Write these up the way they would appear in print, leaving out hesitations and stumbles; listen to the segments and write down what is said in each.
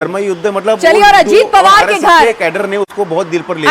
कर्म युद्ध मतलब चलिए, और अजीत पवार के घर कैडर ने उसको बहुत दिल पर ले लिया।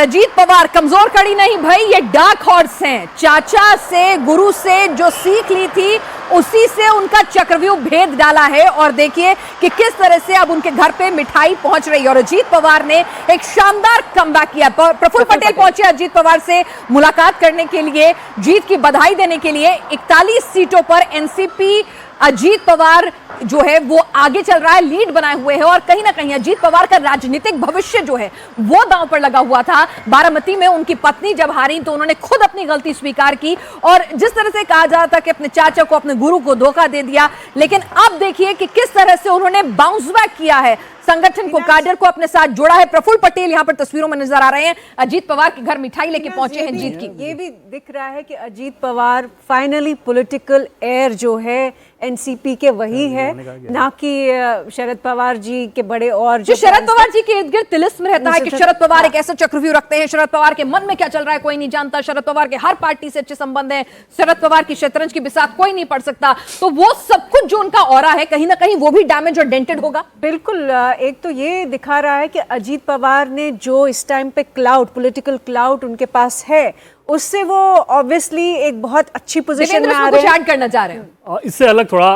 अजीत पवार कमजोर कड़ी नहीं भाई, ये डार्क हॉर्स हैं। चाचा से, गुरु से जो सीख ली थी उसी से उनका चक्रव्यूह भेद डाला है। और देखिए कि किस तरह से अब उनके घर पे मिठाई पहुंच रही है। और अजीत पवार ने एक शानदार कमबैक किया। प्रफुल्ल पटेल पहुंचे अजीत पवार से मुलाकात करने के लिए, जीत की बधाई देने के लिए। 41 सीटों पर एनसीपी अजीत पवार जो है वो आगे चल रहा है, लीड बनाए हुए है। और कहीं ना कहीं अजीत पवार का राजनीतिक भविष्य जो है वो दांव पर लगा हुआ था। बारामती में उनकी पत्नी जब हारी तो उन्होंने खुद अपनी गलती स्वीकार की और जिस तरह से कहा जा रहा था कि अपने चाचा को, अपने गुरु को धोखा दे दिया, लेकिन अब देखिए कि किस तरह से उन्होंने बाउंस बैक किया है, संगठन को, कैडर को अपने साथ जोड़ा है। प्रफुल्ल पटेल यहां पर तस्वीरों में नजर आ रहे हैं, अजीत पवार के घर मिठाई लेके पहुंचे हैं जीत की। ये भी दिख रहा है कि Ajit Pawar finally political air जो है एनसीपी के वही है, ना कि शरद पवार जी के बड़े और जो शरद पवार जी के इर्द गिर्द तिलिस्म रहता है कि शरद पवार एक ऐसा चक्रव्यूह रखते हैं, शरद पवार के मन में क्या चल रहा है कोई नहीं जानता, शरद पवार के हर पार्टी से अच्छे संबंध है, शरद पवार की शतरंज की बिसात कोई नहीं पढ़ सकता। तो वो सब कुछ जो उनका ऑरा है कहीं ना कहीं वो भी डैमेज और डेंटेड होगा। बिल्कुल, एक तो ये दिखा रहा है कि अजीत पवार ने जो इस टाइम पे क्लाउड, पॉलिटिकल क्लाउड उनके पास है, उससे वो ऑब्वियसली एक बहुत अच्छी पोजीशन में आ रहे हैं। ऐड करना चाह रहे हैं। इससे अलग थोड़ा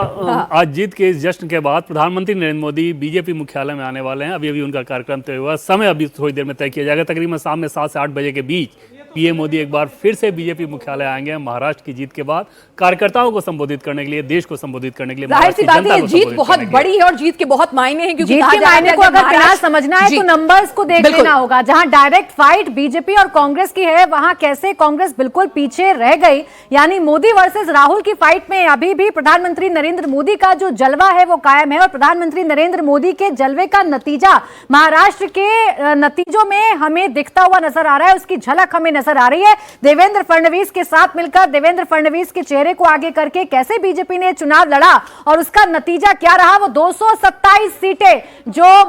आज जीत के इस जश्न के बाद प्रधानमंत्री नरेंद्र मोदी बीजेपी मुख्यालय में आने वाले हैं। अभी उनका कार्यक्रम तय हुआ, समय अभी थोड़ी देर में तय किया जाएगा। तकरीबन शाम में 7 से 8 बजे के बीच पीएम मोदी एक बार फिर से बीजेपी मुख्यालय आएंगे। महाराष्ट्र की जीत के बाद कार्यकर्ताओं को संबोधित करने के लिए, देश को संबोधित करने के लिए, जाहिर सी बात है जीत बहुत बड़ी है और जीत के बहुत मायने हैं, क्योंकि जीत के मायने को अगर बिना समझना है तो नंबर्स को देख लेना होगा। जहां डायरेक्ट फाइट बीजेपी और कांग्रेस की है, वहां कैसे कांग्रेस बिल्कुल पीछे रह गई। यानी मोदी वर्सेस राहुल की फाइट में अभी भी प्रधानमंत्री नरेंद्र मोदी का जो जलवा है वो कायम है। और प्रधानमंत्री नरेंद्र मोदी के जलवे का नतीजा महाराष्ट्र के नतीजों में हमें दिखता हुआ नजर आ रहा है, उसकी झलक हमें नजर आ रही है। देवेंद्र फडणवीस के साथ मिलकर, देवेंद्र फडणवीस के चेहरे को आगे करके कैसे बीजेपी ने चुनाव लड़ा और उसका नतीजा क्या रहा। वो 227 सीटें जो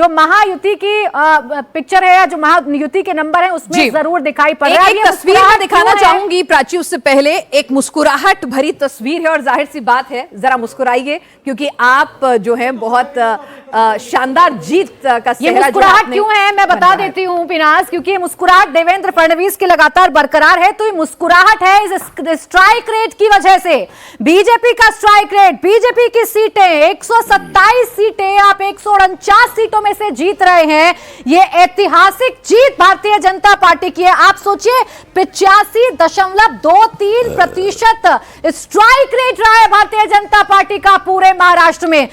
महायुति की पिक्चर है या जो महायुति के नंबर है उसमें जरूर दिखाई पड़ रहा है। एक तस्वीर मैं दिखाना चाहूंगी प्राची, उससे पहले एक मुस्कुराहट भरी तस्वीर है और जाहिर सी बात है जरा मुस्कुराइए, क्योंकि आप जो है बहुत शानदार जीत का ये मुस्कुराहट क्यों है मैं बता देती हूँ पिनाज, क्योंकि ये मुस्कुराहट देवेंद्र फडणवीस की लगातार बरकरार है। तो ये मुस्कुराहट है इस स्ट्राइक रेट की वजह से। बीजेपी का स्ट्राइक रेट, बीजेपी की सीटें 127 सीटें, आप 149 सीटों में से जीत रहे हैं। ये ऐतिहासिक जीत भारतीय जनता पार्टी की है। आप सोचिए 85.23% स्ट्राइक रेट रहा है भारतीय जनता पार्टी का पूरे महाराष्ट्र में।